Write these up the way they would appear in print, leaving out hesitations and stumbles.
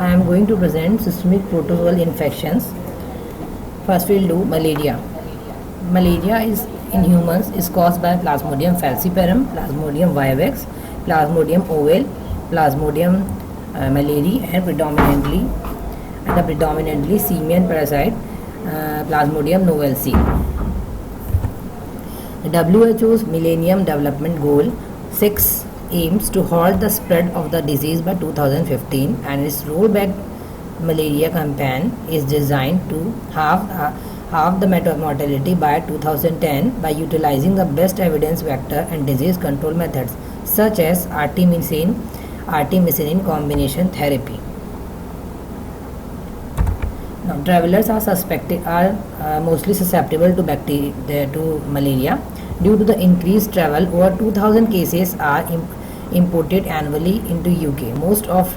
I am going to present systemic protozoal infections. First we'll do malaria. Malaria is in humans is caused by Plasmodium falciparum, Plasmodium vivax, Plasmodium ovale, Plasmodium malariae, and predominantly simian parasite Plasmodium novelsi. The WHO's Millennium Development Goal 6 aims to halt the spread of the disease by 2015, and its rollback malaria campaign is designed to halve the mortality by 2010 by utilizing the best evidence vector and disease control methods such as artemisinin combination therapy. Now, travelers are mostly susceptible to malaria due to the increased travel. Over 2,000 cases are imported annually into UK. Most of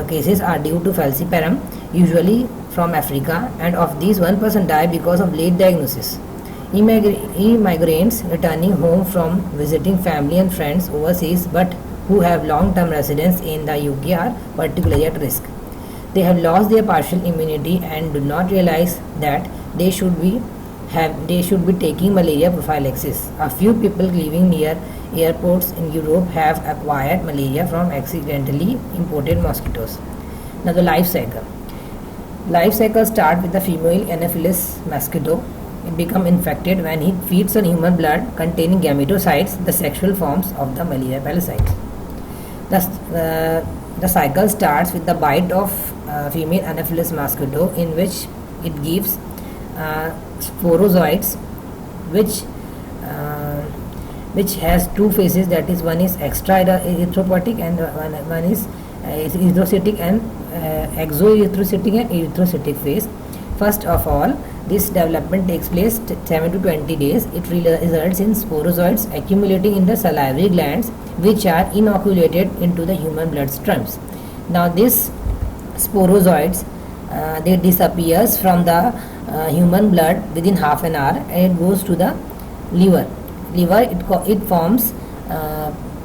cases are due to falciparum, usually from Africa, and of these 1% die because of late diagnosis. Immigrants returning home from visiting family and friends overseas but who have long-term residence in the UK are particularly at risk. They have lost their partial immunity and do not realize that they should be taking malaria prophylaxis. A few people living near airports in Europe have acquired malaria from accidentally imported mosquitoes. Now, the life cycle. Life cycle starts with the female Anopheles mosquito. It becomes infected when it feeds on human blood containing gametocytes, the sexual forms of the malaria parasite. The cycle starts with the bite of female Anopheles mosquito, in which it gives sporozoites, which has two phases, that is, one is extra erythropoietic and one is erythrocytic and exoerythrocytic and erythrocytic phase. First of all, this development takes place 7 to 20 days. It results in sporozoites accumulating in the salivary glands, which are inoculated into the human bloodstreams. Now, this sporozoites they disappears from the human blood within half an hour, and it goes to the liver. It forms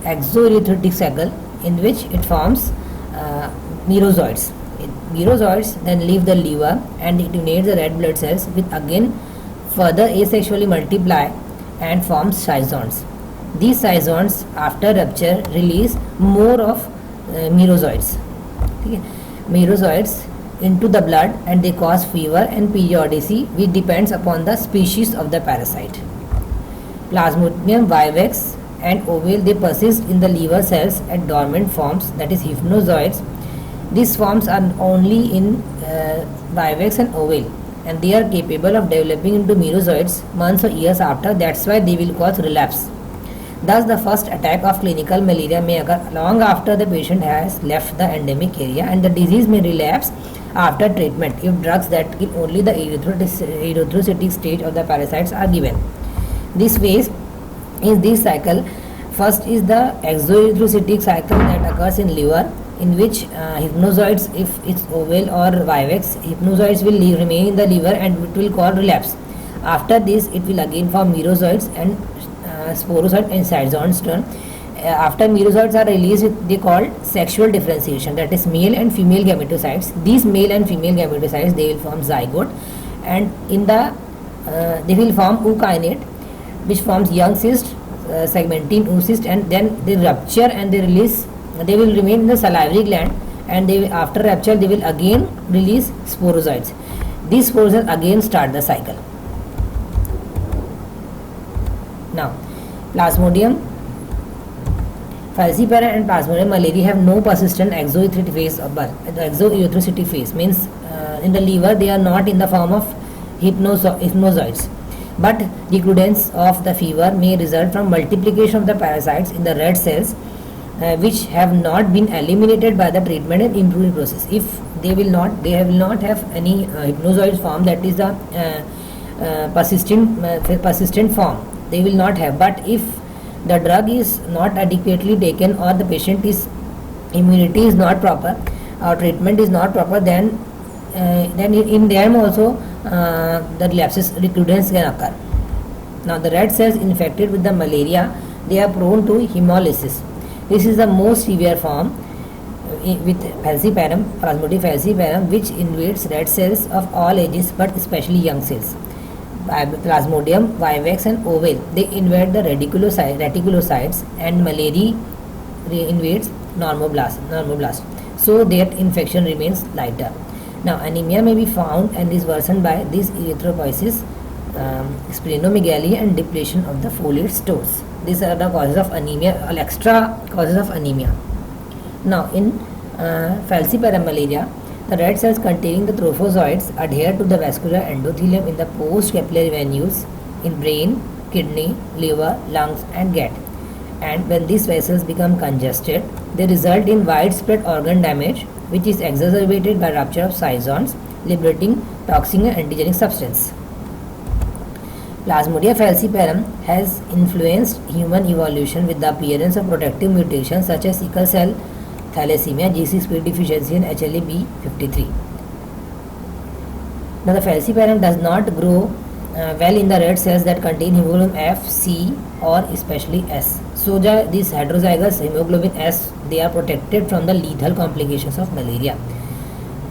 exoerythrotic cycle, in which it forms merozoites. Merozoites then leave the liver and it donates the red blood cells, which again further asexually multiply and form schizons. These schizons, after rupture, release more of merozoites. Merozoites into the blood, and they cause fever and periodicity, which depends upon the species of the parasite. Plasmodium vivax and ovale, they persist in the liver cells at dormant forms, that is hypnozoites. These forms are only in vivax and ovale, and they are capable of developing into merozoites months or years after. That's why they will cause relapse. Thus, the first attack of clinical malaria may occur long after the patient has left the endemic area, and the disease may relapse after treatment if drugs that kill only the erythrocytic stage of the parasites are given. This phase in this cycle, first is the exoerythrocytic cycle that occurs in liver, in which hypnozoites, if it's ovale or vivax, hypnozoites will remain in the liver and it will cause relapse. After this, it will again form merozoites and sporozoites and schizons turn. After merozoites are released, they called sexual differentiation, that is male and female gametocytes. These male and female gametocytes, they will form zygote, and in the they will form ookinete, which forms young cyst, segmentine oocyst, and then they rupture and they release. They will remain in the salivary gland, and after rupture they will again release sporozoites. These sporozoites again start the cycle. Now, Plasmodium falciparum and Plasmodium malariae have no persistent exoerythrocytic phase of birth. The exoerythrocytic phase means in the liver they are not in the form of hypnozoites, but recrudescence of the fever may result from multiplication of the parasites in the red cells, which have not been eliminated by the treatment and improving process. If they will not have any hypnozoites form, that is the persistent form, they will not have. But if the drug is not adequately taken, or the patient's immunity is not proper, or treatment is not proper, then in them also the relapses, recrudescence can occur. Now, the red cells infected with the malaria, they are prone to hemolysis. This is the most severe form. with falciparum, Plasmodium falciparum, which invades red cells of all ages but especially young cells. Plasmodium vivax and ovale, they invade the reticulocytes, and malaria invades normoblast, so that infection remains lighter. Now anemia may be found and is worsened by this erythropoiesis, splenomegaly, and depletion of the folate stores. These are the causes of anemia, or extra causes of anemia. Now in falciparum malaria, the red cells containing the trophozoites adhere to the vascular endothelium in the post-capillary venules in brain, kidney, liver, lungs, and gut. And when these vessels become congested, they result in widespread organ damage, which is exacerbated by rupture of cyzons, liberating toxic and antigenic substance. Plasmodium falciparum has influenced human evolution with the appearance of protective mutations such as sickle cell thalassemia, G6PD deficiency, and HLA-B53. Now the falciparum does not grow well in the red cells that contain hemoglobin F, C, or especially S. So these heterozygous hemoglobin S, they are protected from the lethal complications of malaria.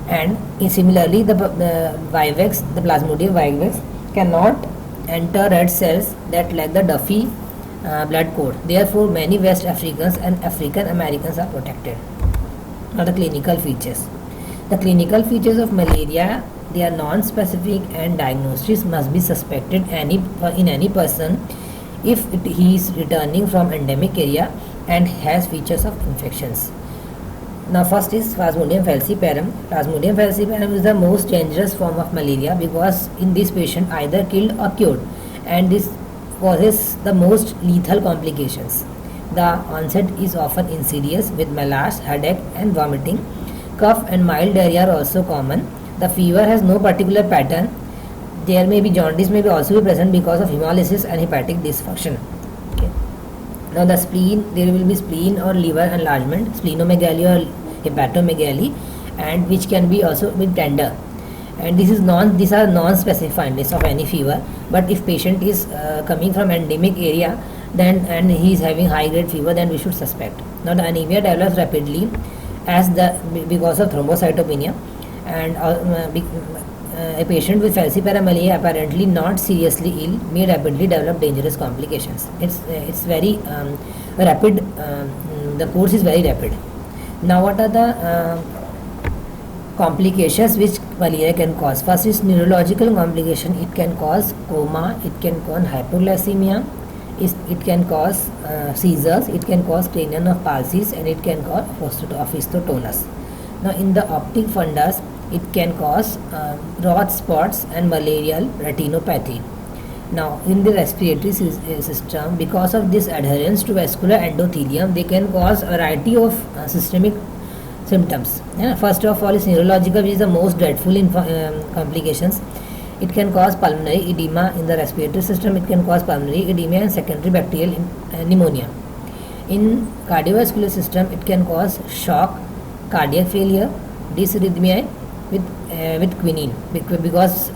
And similarly, the vivax, the Plasmodium vivax, cannot enter red cells that lack the Duffy blood code. Therefore, many West Africans and African Americans are protected. Now the clinical features. The clinical features of malaria, they are non-specific, and diagnosis must be suspected in any person if he is returning from endemic area and has features of infections. Now first is Plasmodium falciparum. Plasmodium falciparum is the most dangerous form of malaria because in this patient either killed or cured, and this causes the most lethal complications. The onset is often insidious with malaise, headache, and vomiting. Cough and mild diarrhea are also common. The fever has no particular pattern. There may be jaundice may be also be present because of hemolysis and hepatic dysfunction. Okay. Now the spleen, there will be spleen or liver enlargement, splenomegaly or hepatomegaly, and which can be also be tender. And these are non-specific findings of any fever. But if patient is coming from endemic area, then and he is having high grade fever, then we should suspect. Now the anemia develops rapidly because of thrombocytopenia, and a patient with falciparum malaria apparently not seriously ill may rapidly develop dangerous complications. It's very rapid. The course is very rapid. Now what are the complications which malaria can cause? First is neurological complication. It can cause coma, it can cause hypoglycemia, it can cause seizures, it can cause cranial nerve palsies, and it can cause opisthotonus. Now in the optic fundus, it can cause Roth spots and malarial retinopathy. Now in the respiratory system, because of this adherence to vascular endothelium, they can cause a variety of systemic symptoms. First of all is neurological, which is the most dreadful complications. It can cause pulmonary edema in the respiratory system. It can cause pulmonary edema and secondary bacterial pneumonia. In cardiovascular system, it can cause shock, cardiac failure, dysrhythmia with quinine, because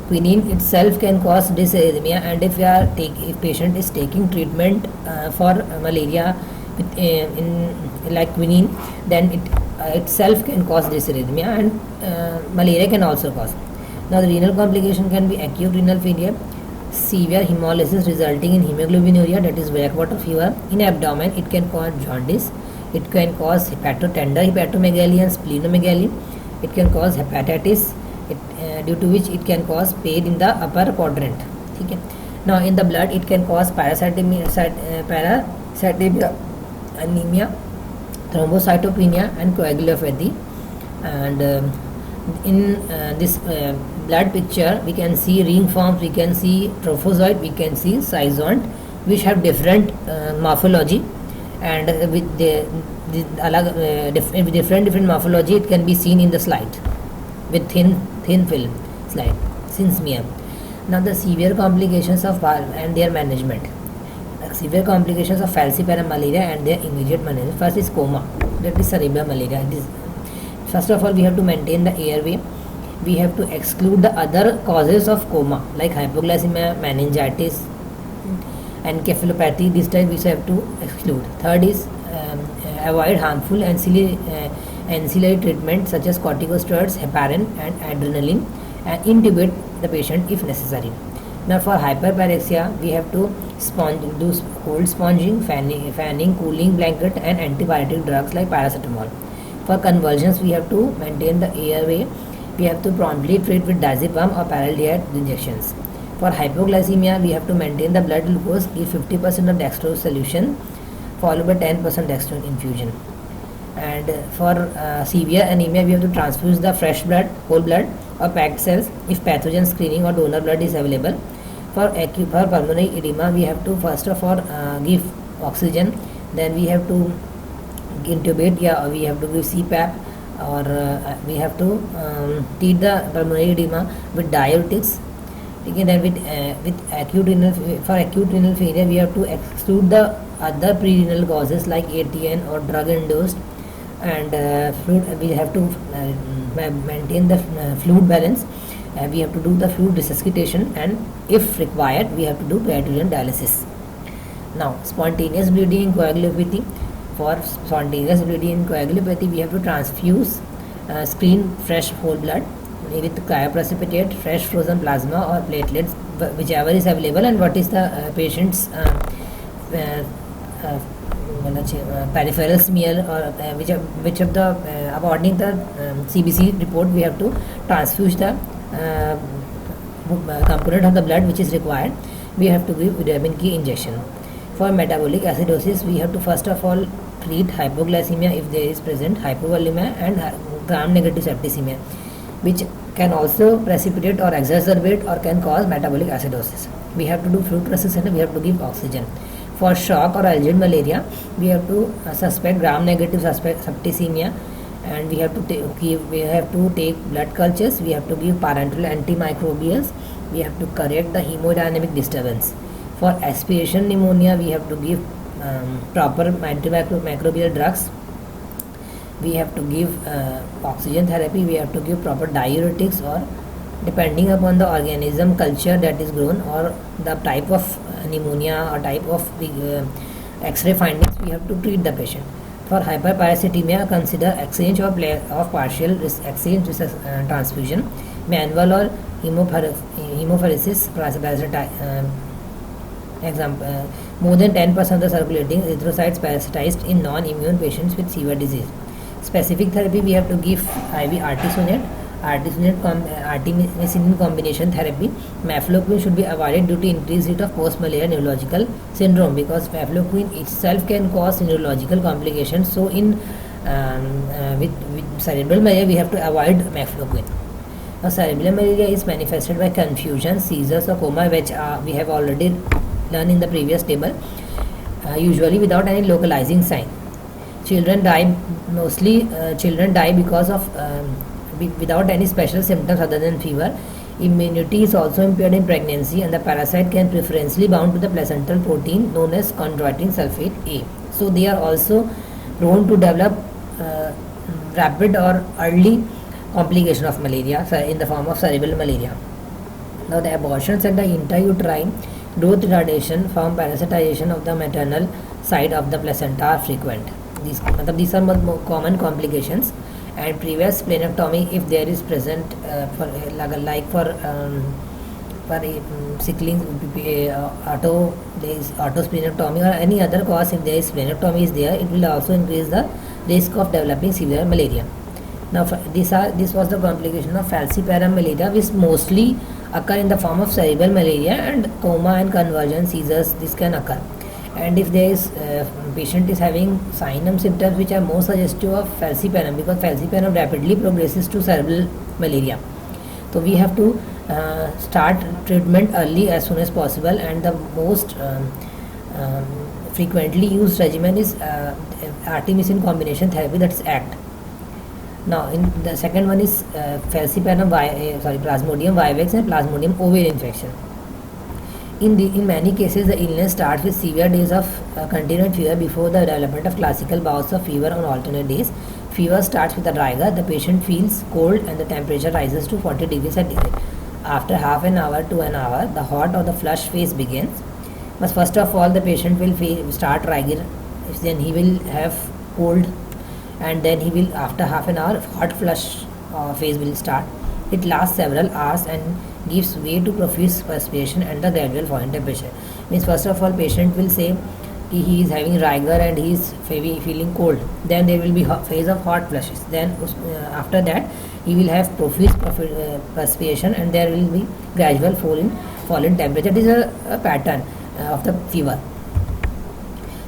quinine itself can cause dysarrhythmia, and if patient is taking treatment for malaria with like quinine, then it itself can cause dysarrhythmia, and malaria can also cause. Now the renal complication can be acute renal failure, severe hemolysis resulting in hemoglobinuria, that is black water fever. In abdomen, it can cause jaundice, it can cause tender hepatomegaly and splenomegaly, it can cause hepatitis, due to which it can cause pain in the upper quadrant. Okay. Now in the blood, it can cause parasitemia, anemia, thrombocytopenia, and coagulopathy. And in this blood picture, we can see ring forms, we can see trophozoite, we can see cyzont, which have different morphology, and with different morphology, it can be seen in the slide with thin film slide, synsmium. Now the severe complications of and their management. Severe complications of falciparum malaria and their immediate management. First is coma, that is cerebral malaria. First of all, we have to maintain the airway. We have to exclude the other causes of coma like hypoglycemia, meningitis, and encephalopathy. This type we have to exclude. Third is avoid harmful ancillary treatment such as corticosteroids, heparin and adrenaline, and intubate the patient if necessary. Now for hyperpyrexia, we have to do cold sponging, fanning, cooling blanket and antibiotic drugs like paracetamol. For convulsions, we have to maintain the airway. We have to promptly treat with diazepam or paraldehyde injections. For hypoglycemia, we have to maintain the blood glucose, give 50% of dextrose solution followed by 10% dextrose infusion. And for severe anemia, we have to transfuse the fresh blood, whole blood or packed cells if pathogen screening or donor blood is available. For pulmonary edema, we have to first of all give oxygen, then we have to intubate, we have to give CPAP, or we have to treat the pulmonary edema with diuretics. Okay, then with acute renal failure, we have to exclude the other pre-renal causes like ATN or drug induced, and we have to maintain the fluid balance. We have to do the fluid resuscitation, and if required, we have to do peritoneal dialysis. Now, spontaneous bleeding in coagulopathy. For spontaneous bleeding in coagulopathy, we have to transfuse screen fresh whole blood with cryoprecipitate, fresh frozen plasma or platelets, whichever is available, and what is the patient's peripheral smear, or which of the according to the CBC report, we have to transfuse the component of the blood which is required. We have to give vitamin K injection. For metabolic acidosis, we have to first of all treat hypoglycemia if there is present, hypovolemia and gram-negative septicemia, which can also precipitate or exacerbate or can cause metabolic acidosis. We have to do fluid resuscitation, we have to give oxygen. For shock or algid malaria, we have to suspect gram-negative septicemia, and we have to take blood cultures. We have to give parenteral antimicrobials. We have to correct the hemodynamic disturbance. For aspiration pneumonia, we have to give proper antimicrobial drugs. We have to give oxygen therapy. We have to give proper diuretics, or depending upon the organism culture that is grown or the type of pneumonia or type of X-ray findings, we have to treat the patient. For hyperparasitemia, consider exchange of partial exchange transfusion, manual or hemopheresis example. More than 10% of the circulating erythrocytes parasitized in non-immune patients with severe disease. Specific therapy, we have to give IV artesunate, artemisinin combination therapy. Mefloquine should be avoided due to increased rate of post-malaria neurological syndrome, because mefloquine itself can cause neurological complications. So in with cerebral malaria, we have to avoid mefloquine. Now, cerebral malaria is manifested by confusion, seizures or coma, which we have already learned in the previous table, usually without any localizing sign. Children die because of without any special symptoms other than fever. Immunity is also impaired in pregnancy, and the parasite can preferentially bound to the placental protein known as chondroitin sulfate A. So they are also prone to develop rapid or early complication of malaria in the form of cerebral malaria. Now, the abortions and the intrauterine growth retardation from parasitization of the maternal side of the placenta are frequent. These are more common complications. And previous splenectomy, if there is present for sickling, autosplenectomy or any other cause, if there is splenectomy is there, it will also increase the risk of developing severe malaria. Now, this was the complication of falciparum malaria, which mostly occur in the form of cerebral malaria, and coma and convulsion seizures, this can occur. And if there is patient is having signs symptoms which are more suggestive of falciparum, because falciparum rapidly progresses to cerebral malaria, so we have to start treatment early as soon as possible. And the most frequently used regimen is artemisinin combination therapy, that is ACT. Now, in the second one is falciparum Plasmodium vivax and Plasmodium ovale infection. In many cases, the illness starts with severe days of continued fever before the development of classical bouts of fever on alternate days. Fever starts with a rigor. The patient feels cold and the temperature rises to 40 degrees centigrade. After half an hour to an hour, the hot or the flush phase begins. But first of all, the patient will start rigor. Then he will have cold, and then he will, after half an hour, hot flush phase will start. It lasts several hours and gives way to profuse perspiration and the gradual fall in temperature. Means first of all, patient will say he is having rigor and he is feeling cold. Then there will be phase of hot flushes. Then after that he will have profuse perspiration and there will be gradual fall in temperature. This is a pattern of the fever.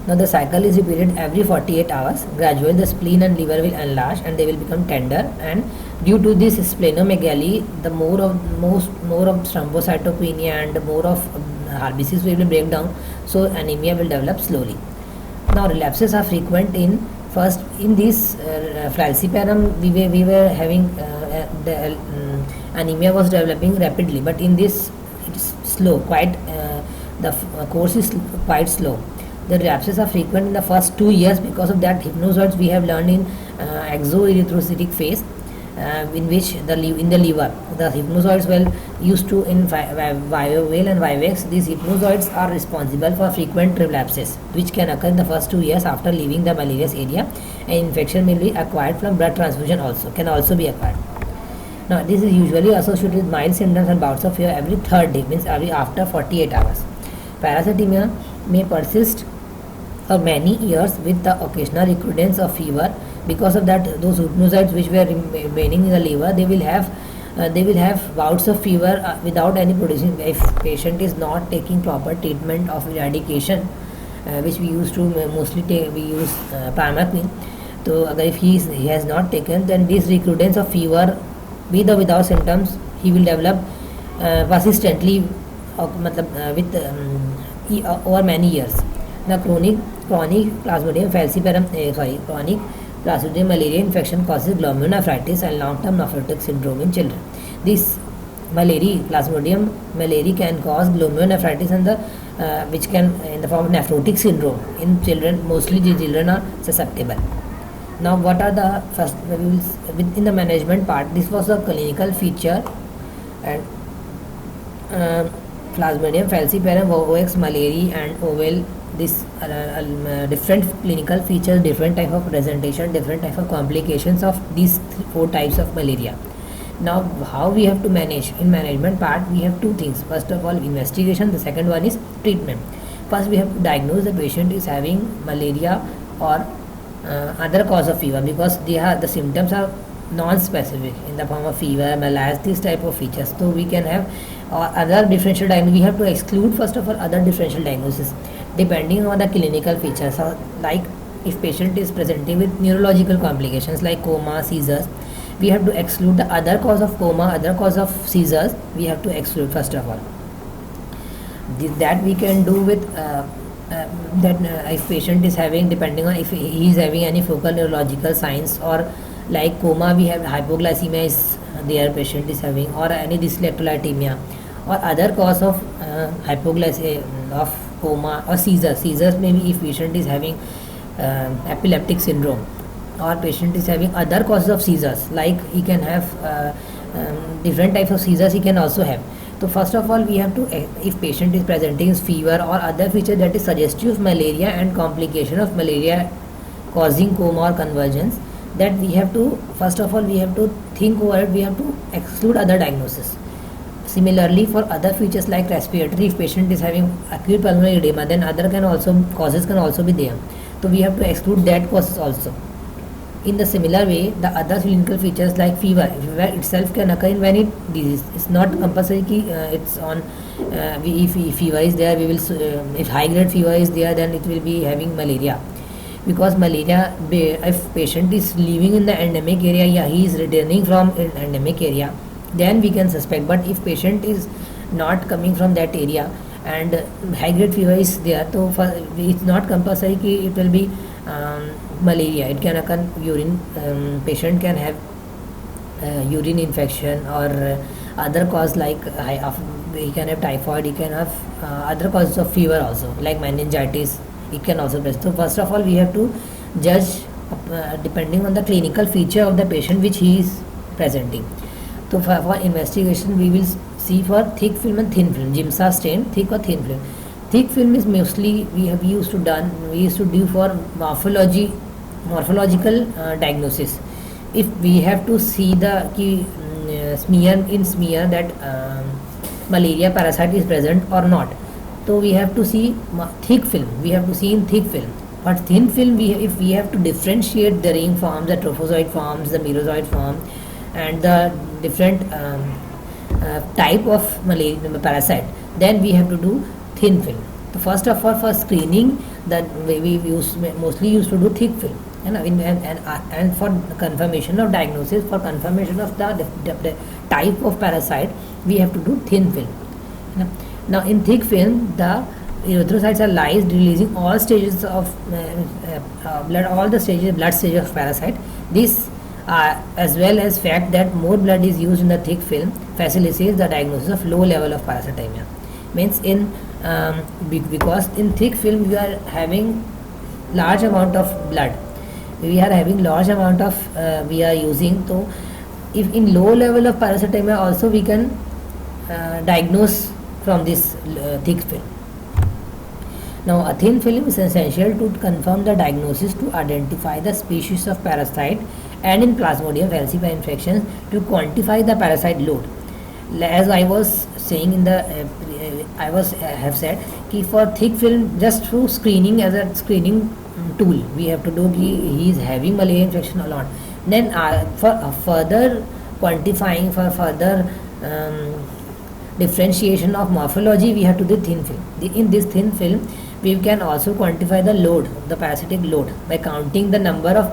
Now the cycle is repeated every 48 hours. Gradually the spleen and liver will enlarge and they will become tender, and due to this splenomegaly, the more of thrombocytopenia and more of RBCs will break down, so anemia will develop slowly. Now relapses are frequent in this falciparum. We were having the anemia was developing rapidly, but in this it is slow, quite the course is quite slow. The relapses are frequent in the first 2 years because of that hypnozoids we have learned in exoerythrocytic phase, in which in the liver the hypnozoids were used to in Vival and Vivex. These hypnozoids are responsible for frequent relapses which can occur in the first 2 years after leaving the malarious area, and infection may be acquired from blood transfusion can also be acquired. Now this is usually associated with mild symptoms and bouts of fever every third day, means after 48 hours. Parasitemia may persist for many years with the occasional recurrence of fever. Because of that, those hypnozoids which were remaining in the liver, they will have bouts of fever without any producing. If patient is not taking proper treatment of eradication, which we used to mostly take, we use pyrimethamine. So if he has not taken, then this recurrence of fever with or without symptoms he will develop persistently with over many years. Now chronic Plasmodium falciparum chronic Clostridium malaria infection causes glomerulonephritis and long-term nephrotic syndrome in children. This Plasmodium malaria can cause glomerulonephritis and which can in the form of nephrotic syndrome in children. Mostly the children are susceptible. Now what are the first within the management part? This was a clinical feature, and Plasmodium falciparum, OX malaria and oval, this different clinical features, different type of presentation, different type of complications of these 4 types of malaria. Now how we have to manage? In management part we have 2 things. First of all, investigation. The second one is treatment. First we have to diagnose the patient is having malaria or other cause of fever, because the symptoms are non-specific in the form of fever, malaise, this type of features. So we can have other differential diagnosis. We have to exclude first of all other differential diagnosis depending on the clinical features. So, like if patient is presenting with neurological complications like coma, seizures, we have to exclude the other cause of coma, other cause of seizures. We have to exclude first of all. That we can do with if patient is having, depending on if he is having any focal neurological signs, or like coma, we have hypoglycemia is there patient is having, or any dyslipidemia, or other cause of hypoglycemia of coma, or seizures maybe if patient is having epileptic syndrome, or patient is having other causes of seizures, like he can have different types of seizures he can also have. So first of all we have to, if patient is presenting fever or other feature that is suggestive of malaria and complication of malaria causing coma or convulsions, that we have to, first of all we have to think over it, we have to exclude other diagnosis. Similarly for other features like respiratory, if patient is having acute pulmonary edema, then other causes can also be there, so we have to exclude that causes also. In the similar way, the other clinical features like fever itself can occur in any disease. It's not compulsory it's on if fever is there, we will if high grade fever is there, then it will be having malaria, because malaria, if patient is living in the endemic area, he is returning from endemic area, then we can suspect. But if patient is not coming from that area and high grade fever is there, so it's not compulsory it will be malaria. It can occur urine, patient can have urine infection, or other cause like he can have typhoid, he can have other causes of fever also like meningitis, it can also present. So first of all we have to judge depending on the clinical feature of the patient which he is presenting. So for investigation we will see for thick film and thin film, Giemsa stain, thick or thin film. Thick film is mostly we used to do for morphology morphological diagnosis. If we have to see the smear that malaria parasite is present or not, so we have to see thick film. We have to see in thick film. But thin film, if we have to differentiate the ring forms, the trophozoite forms, the merozoite form, and the different type of malaria parasite, then we have to do thin film. So first of all, for screening, that we mostly used to do thick film, and for confirmation of diagnosis, for confirmation of the type of parasite, we have to do thin film. Now in thick film, the erythrocytes are lysed, releasing all stages of blood, all the blood stages of parasite. This as well as fact that more blood is used in the thick film facilitates the diagnosis of low level of parasitemia. Means because in thick film we are having large amount of blood, we are having large amount of we are using. So if in low level of parasitemia also we can diagnose from this thick film. Now a thin film is essential to confirm the diagnosis, to identify the species of parasite, and in Plasmodium falciparum infections to quantify the parasite load. As I was saying in the have said कि for thick film, just through screening, as a screening tool, we have to do he is having malaria infection or not. Then for further quantifying, for further differentiation of morphology, we have to do thin film. In this thin film, we can also quantify the load, the parasitic load, by counting the number of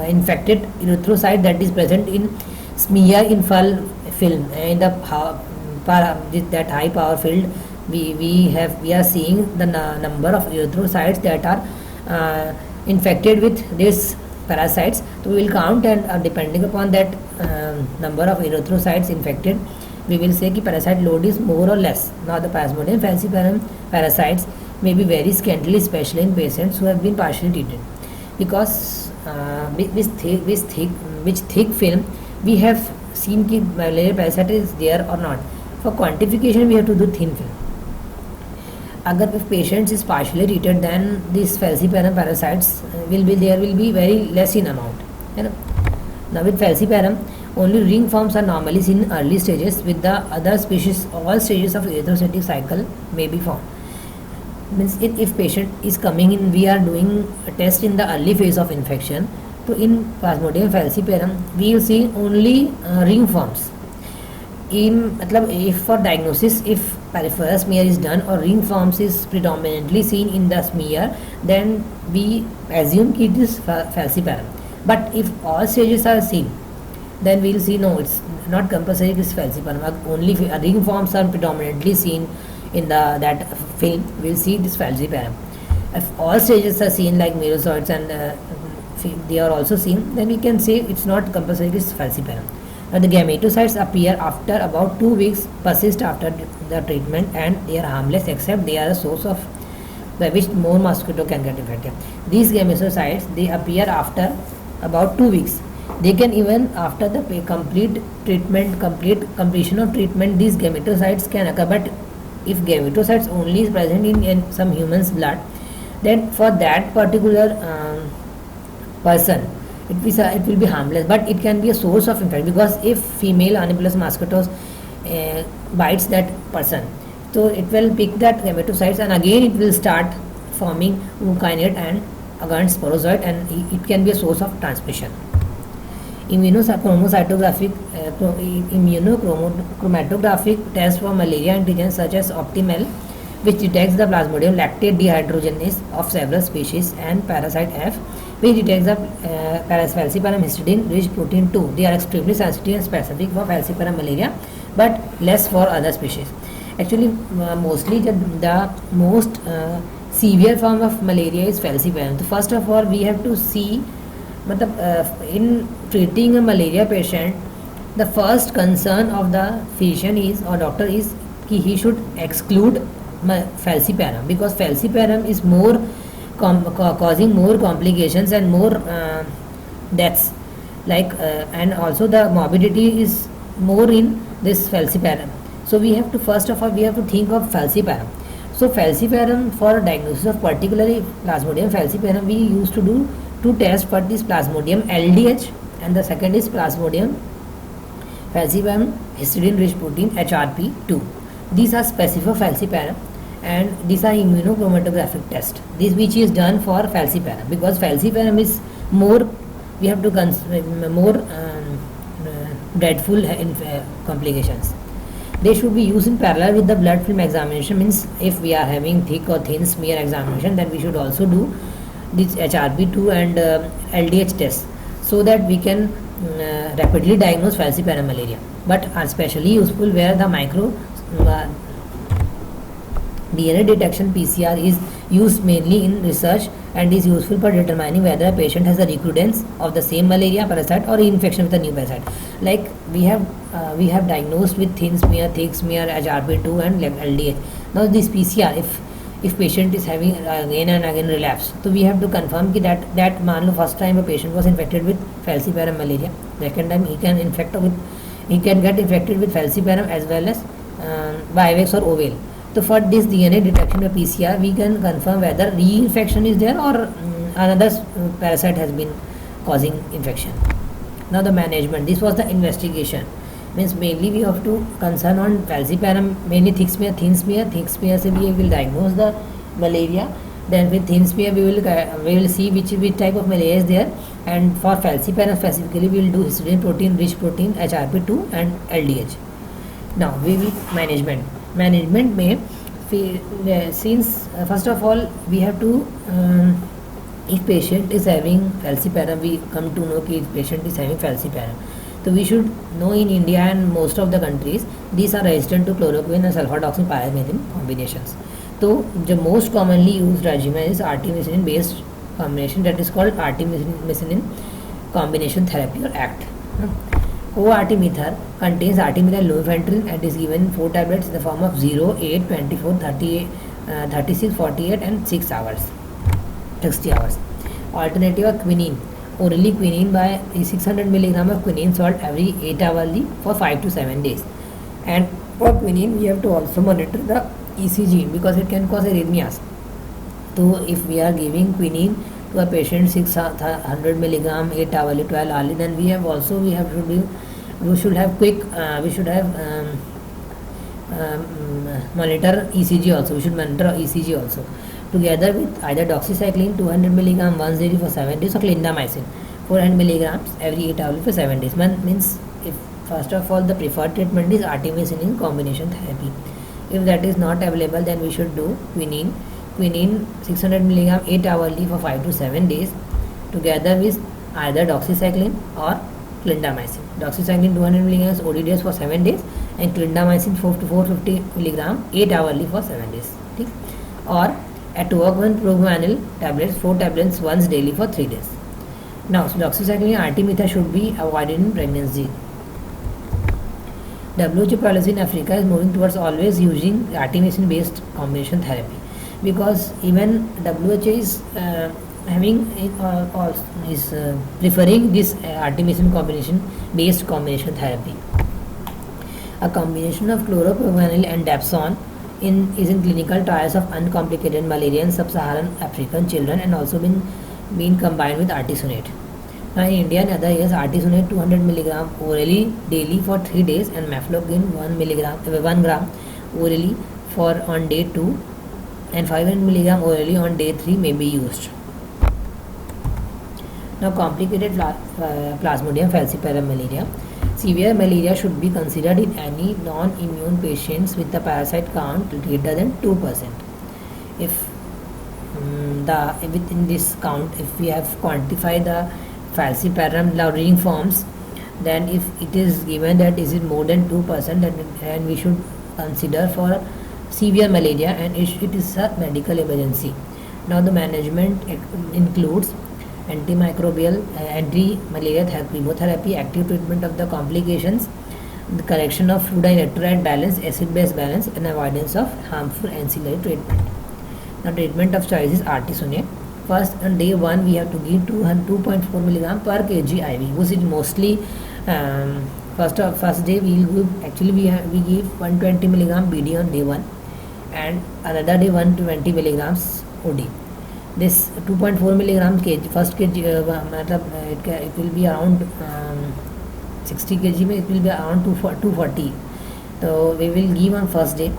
infected erythrocyte that is present in smear in film. In the that high power field, we are seeing the number of erythrocytes that are infected with these parasites. So we will count, and depending upon that number of erythrocytes infected, we will say that parasite load is more or less. Now the Plasmodium falciparum parasites may be very scantily, especially in patients who have been partially treated, because which thick film we have seen कि malaria parasite is there or not. For quantification, we have to do thin film. Agar if patient is partially treated, then these falciparum parasites will be very less in amount. Now with falciparum, only ring forms are normally seen in early stages. With the other species, all stages of erythrocytic cycle may be found. Means if patient is coming in, we are doing a test in the early phase of infection. So in Plasmodium falciparum, we will see only ring forms. If for diagnosis, if peripheral smear is done or ring forms is predominantly seen in the smear, then we assume it is falciparum. But if all stages are seen, then we will see no, it's not compulsory it is falciparum. Only ring forms are predominantly seen in that film, we will see this falciparum. If all stages are seen like merozoites and they are also seen, then we can say it's not compulsory it is falciparum. Now the gametocytes appear after about 2 weeks, persist after the treatment, and they are harmless except they are a source of by which more mosquito can get infected. These gametocytes, they appear after about 2 weeks. They can even after the completion of treatment, these gametocytes can occur. But if gametocytes only is present in some human's blood, then for that particular person, it will be harmless, but it can be a source of infection, because if female Anopheles mosquitoes bites that person, so it will pick that gametocytes, and again it will start forming ookinete and against sporozoite, and it can be a source of transmission. Immunochromatographic tests for malaria antigens such as Optimal, which detects the Plasmodium lactate dehydrogenase of several species, and Parasite F, which detects the falciparum histidine rich protein 2. They are extremely sensitive and specific for falciparum malaria, but less for other species. Actually, mostly the most severe form of malaria is falciparum. So first of all, we have to see, in treating a malaria patient, the first concern of the physician is or doctor is कि he should exclude falciparum, because falciparum is more causing more complications and more deaths, and also the morbidity is more in this falciparum. So we have to first of all think of falciparum. So falciparum, for diagnosis of particularly Plasmodium falciparum, we used to do Two tests for this Plasmodium LDH, and the second is Plasmodium falciparum histidine rich protein HRP2. These are specific for falciparum, and these are immunochromatographic test. This which is done for falciparum, because falciparum is more, we have to more dreadful complications. They should be used in parallel with the blood film examination. Means if we are having thick or thin smear examination, then we should also do this HRP2 and LDH test, so that we can rapidly diagnose falciparum malaria, but are especially useful where the micro DNA detection PCR is used mainly in research and is useful for determining whether a patient has a recurrence of the same malaria parasite or infection with a new parasite. Like we have diagnosed with thin smear, thick smear, HRP2 and LDH. Now this PCR, if patient is having again and again relapse, so we have to confirm that मान लो first time a patient was infected with falciparum malaria, second time he can get infected with falciparum as well as Vivax or Ovel. So for this DNA detection by PCR, we can confirm whether reinfection is there or another parasite has been causing infection. Now the management, this was the investigation. Means mainly we have to concern on falciparum, mainly thick smear, thin smear. Thick smear se we will diagnose the malaria. Then with thin smear we will see which type of malaria is there. And for falciparum specifically, we will do histidine protein, rich protein, HRP2 and LDH. Now we will management may, since first of all we have to if patient is having falciparum, we come to know that patient is having falciparum. So we should know in India and most of the countries these are resistant to chloroquine and sulfadoxine pyrimethamine combinations. So the most commonly used regimen is artemisinin based combination, that is called artemisinin combination therapy or ACT. O-artemether contains artemether lumefantrine and is given 4 tablets in the form of 0, 8, 24, 38, 36, 48 and 60 hours. Alternative are quinine. Orally quinine by 600 mg of quinine salt every 8 hourly for 5 to 7 days. And for quinine we have to also monitor the ECG because it can cause arrhythmias. So if we are giving quinine to a patient 600 mg 8 hourly, 12 hourly, then we should have monitor ECG also. We should monitor ECG also together with either doxycycline 200 mg once daily for 7 days or clindamycin 400 mg every 8 hours for 7 days. Means if first of all the preferred treatment is artemisinin combination therapy. If that is not available, then we should do quinine 600 mg 8 hourly for 5 to 7 days together with either doxycycline or clindamycin. Doxycycline 200 mg OD days for 7 days and clindamycin 4 to 450 mg 8 hourly for 7 days. Okay? Or atovaquone progranil tablets 4 tablets once daily for 3 days. Now so doxycycline and artemether should be avoided in pregnancy. WHO policy in Africa is moving towards always using artemisinin based combination therapy, because even WHO is preferring this artemisinin combination based combination therapy. A combination of chloroproguanil and dapsone is in clinical trials of uncomplicated malaria in sub-Saharan African children and also been combined with artesunate. Now in India and other areas, artesunate 200 mg orally daily for 3 days and mefloquine 1 gram orally for on day 2 and 500 mg orally on day 3 may be used. Now complicated Plasmodium falciparum malaria. Severe malaria should be considered in any non-immune patients with the parasite count greater than 2%. If within this count, if we have quantified the falciparum reading forms, then if it is given that is it more than 2%, then we should consider for severe malaria and it is a medical emergency. Now the management includes antimicrobial, anti-malaria therapy, chemotherapy, active treatment of the complications, the correction of fluid and electrolyte balance, acid-base balance, and avoidance of harmful ancillary treatment. Now treatment of choice is artesunate. First on day 1 we have to give 2.4 mg per kg IV, which is mostly first day we give 120 mg BD on day 1 and another day 120 mg OD. This 2.4 milligram kg first kg matlab it will be around 60 kg में it will be around 240. So we will give on first day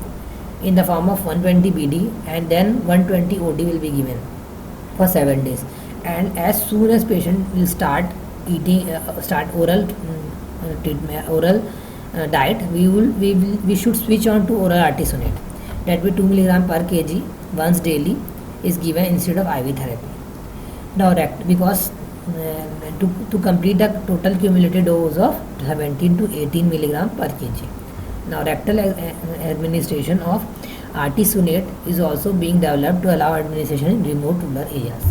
in the form of 120 BD and then 120 OD will be given for 7 days. And as soon as patient will start eating start oral treatment, oral diet, we should switch on to oral artesunate. That will 2 milligram per kg once daily is given instead of IV therapy. Now because to complete the total cumulative dose of 17 to 18 milligram per kg. Now rectal administration of artesunate is also being developed to allow administration in remote rural areas.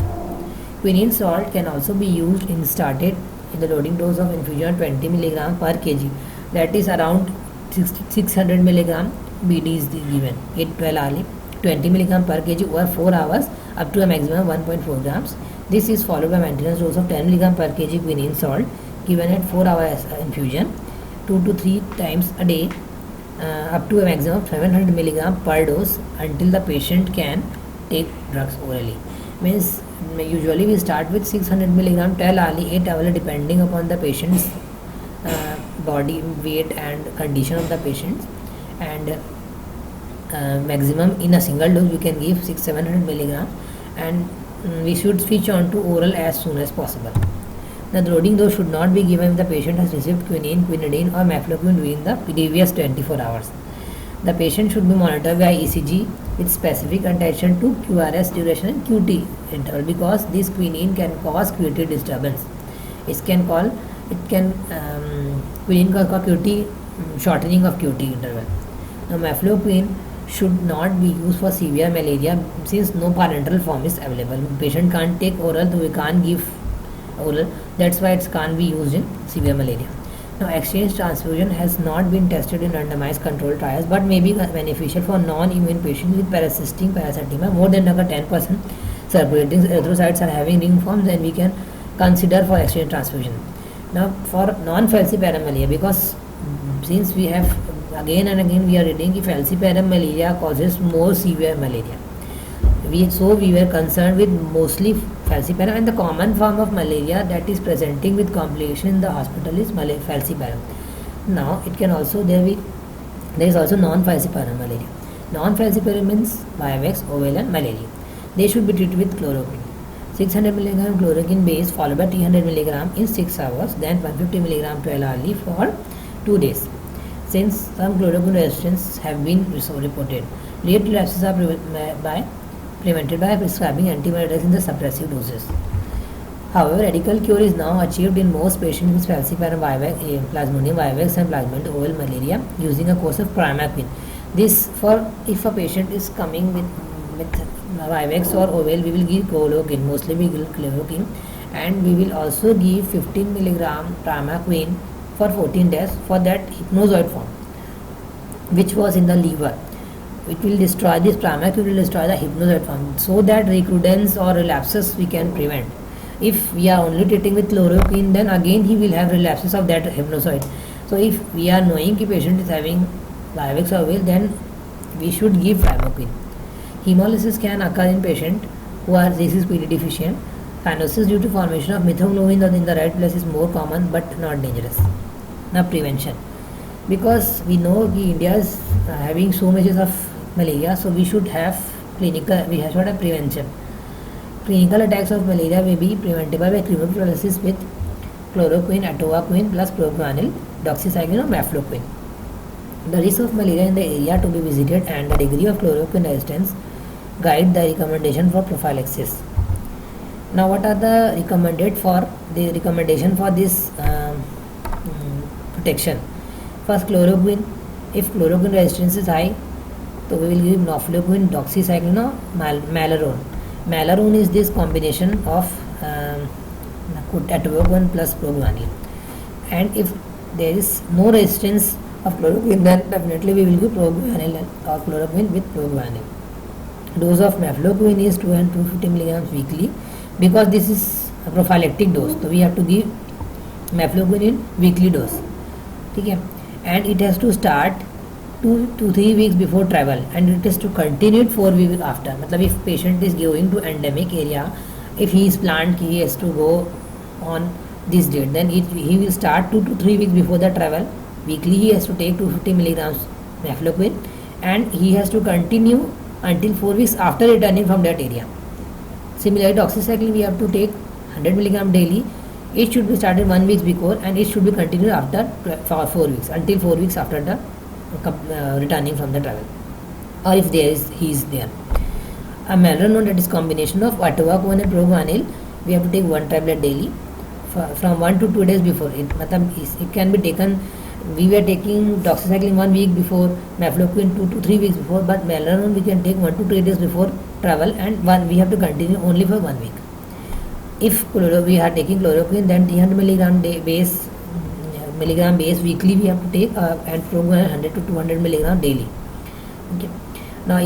Quinine salt can also be used in started in the loading dose of infusion 20 milligram per kg, that is around 600 milligram BD is given 8-12 hourly, 20 milligram per kg over 4 hours up to a maximum 1.4 grams. This is followed by maintenance dose of 10 milligram per kg quinine salt given at 4 hours infusion 2 to 3 times a day up to a maximum of 700 milligram per dose until the patient can take drugs orally. Means usually we start with 600 milligram 12 hourly 8 hourly depending upon the patient's body weight and condition of the patient, and maximum in a single dose we can give 600-700 milligram, and we should switch on to oral as soon as possible. The loading dose should not be given if the patient has received quinine, quinidine or mefloquine during the previous 24 hours. The patient should be monitored by ECG with specific attention to QRS duration and QT interval, because this quinine can cause QT disturbance. Quinine can cause QT shortening of QT interval. Now mefloquine should not be used for severe malaria since no parenteral form is available. Patient can't take oral, so we can't give oral. That's why it can't be used in severe malaria. Now exchange transfusion has not been tested in randomized controlled trials but may be beneficial for non-immune patients with persisting parasitemia. More than 10% circulating erythrocytes are having ring forms, and we can consider for exchange transfusion. Now for non-falciparum malaria, because since we have again and again we are reading that falciparum malaria causes more severe malaria. We were concerned with mostly falciparum, and the common form of malaria that is presenting with complication in the hospital is falciparum. Now it can also there is also non-falciparum malaria. Non-falciparum means Vivax, Ovel and malaria. They should be treated with chloroquine. 600 mg chloroquine base followed by 300 mg in 6 hours, then 150 mg 12 hourly for 2 days. Since some chloroquine resistance have been reported, late relapses are prevented by prescribing antibiotics in the suppressive doses. However, radical cure is now achieved in most patients with falciparum vivax, Plasmodium vivax and Plasmodium oval malaria using a course of Primaquine. This for if a patient is coming with vivax or oval, we will give chloroquine, mostly we give chloroquine, and we will also give 15 mg Primaquine for 14 days for that hypnozoid form which was in the liver. It will destroy this Primaquine will destroy the hypnozoid form, so that recurrence or relapses we can prevent. If we are only treating with chloroquine, then again he will have relapses of that hypnozoid. So if we are knowing the patient is having Vivax or oval, then we should give Primaquine. Hemolysis can occur in patients who are CD deficient. Cyanosis due to formation of methoglobin in the right place is more common but not dangerous. Now prevention, because we know India is having so much of malaria, so we should have prevention. Clinical attacks of malaria may be preventable by chemoprophylaxis with chloroquine, atovaquone plus proguanil, doxycycline or mefloquine. The risk of malaria in the area to be visited and the degree of chloroquine resistance guide the recommendation for prophylaxis. Now what are the recommendation for this protection? First, chloroquine. If chloroquine resistance is high, so we will give norfloquine, doxycycline or malarone. Malarone is this combination of atovaquone plus proguanil. And if there is no resistance of chloroquine, then definitely we will give proguanil or chloroquine with proguanil. Dose of mefloquine is 250 mg weekly, because this is a prophylactic dose, so we have to give mefloquine in weekly dose. Okay? And it has to start 2 to 3 weeks before travel and it is to continue it 4 weeks after. मतलब if patient is going to endemic area, if he is planned he has to go on this date, then he will start 2 to 3 weeks before the travel. Weekly he has to take 250 milligrams mefloquine and he has to continue until 4 weeks after returning from that area. Similarly, doxycycline we have to take 100 milligram daily. It should be started 1 week before and it should be continued after for 4 weeks until 4 weeks after the returning from the travel, or if he is there. A melatonin, that is combination of atovaquone and progranil, we have to take 1 tablet daily from 1 to 2 days before. It can be taken. We were taking doxycycline 1 week before, mefloquine 2 to 3 weeks before, but melatonin we can take 1 to 3 days before travel and we have to continue only for 1 week. If we are taking chloroquine, then 300 milligram base weekly we have to take and progranil 100 to 200 milligram daily. Okay. Now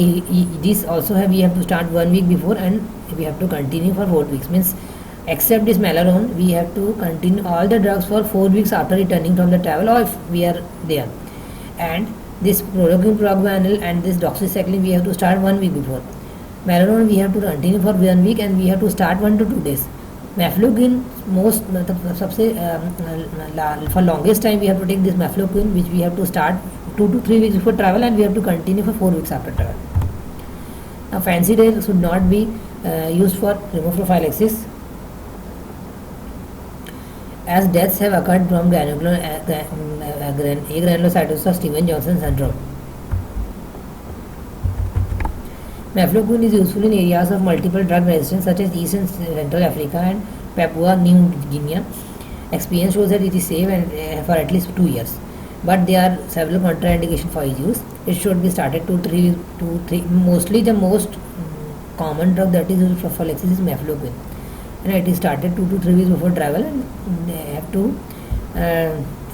this also we have to start 1 week before and we have to continue for 4 weeks. Means except this melatonin, we have to continue all the drugs for 4 weeks after returning from the travel or if we are there. And this chloroquine, progranil and this doxycycline we have to start 1 week before. Melatonin we have to continue for 1 week and we have to start 1 to 2 days. Mefloquine for longest time we have to take this mefloquine, which we have to start 2 to 3 weeks before travel and we have to continue for 4 weeks after travel. Now Fansidar should not be used for hemoprophylaxis, as deaths have occurred from agranulocytosis of Stevens-Johnson syndrome. Mefloquine is useful in areas of multiple drug resistance such as East and Central Africa and Papua New Guinea. Experience shows that it is safe and for at least 2 years, but there are several contraindications for its use. It should be started 2 3. Mostly the most common drug that is used for prophylaxis is mefloquine, and it is started 2 to 3 weeks before travel and they have to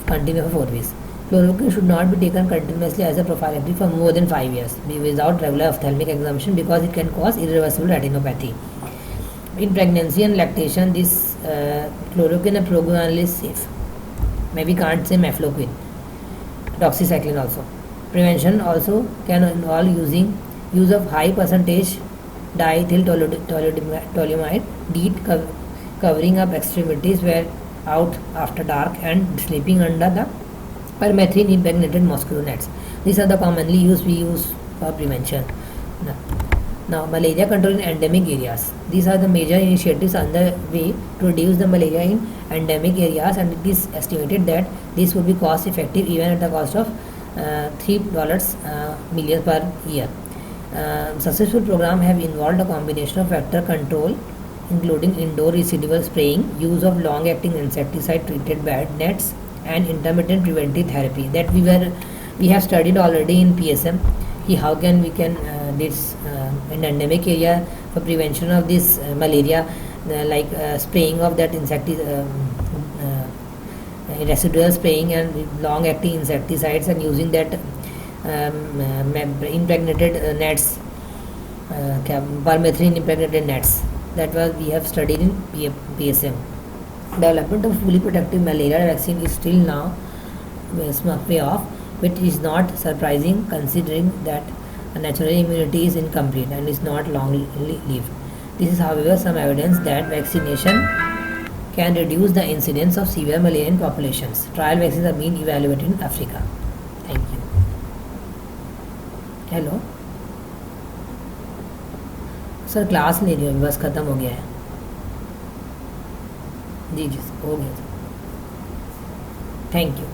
continue for 4 weeks. Chloroquine should not be taken continuously as a prophylactic for more than 5 years without regular ophthalmic examination because it can cause irreversible retinopathy. In pregnancy and lactation, this chloroquine and progranil is safe. Maybe can't say mefloquine. Doxycycline also. Prevention also can involve use of high percentage diethyl toluamide, DEET, covering up extremities where out after dark and sleeping under the permethrin impregnated mosquito nets. These are the commonly used for prevention. Now malaria control in endemic areas. These are the major initiatives underway to reduce the malaria in endemic areas, and it is estimated that this would be cost effective even at the cost of $3 million per year. Successful programs have involved a combination of vector control, including indoor residual spraying, use of long-acting insecticide treated bed nets, and intermittent preventive therapy that we have studied already in PSM. How can we this in endemic area for prevention of this malaria, like spraying of that residual spraying and long-acting insecticides and using that impregnated nets, permethrin impregnated nets. That was we have studied in PSM. Development of fully protective malaria vaccine is still now way off, which is not surprising considering that natural immunity is incomplete and is not long-lived. This is, however, some evidence that vaccination can reduce the incidence of severe malaria in populations. Trial vaccines are being evaluated in Africa. Thank you. Hello sir, class ले रही हूँ, बस ख़त्म हो गया है। जी हो गया। Thank you.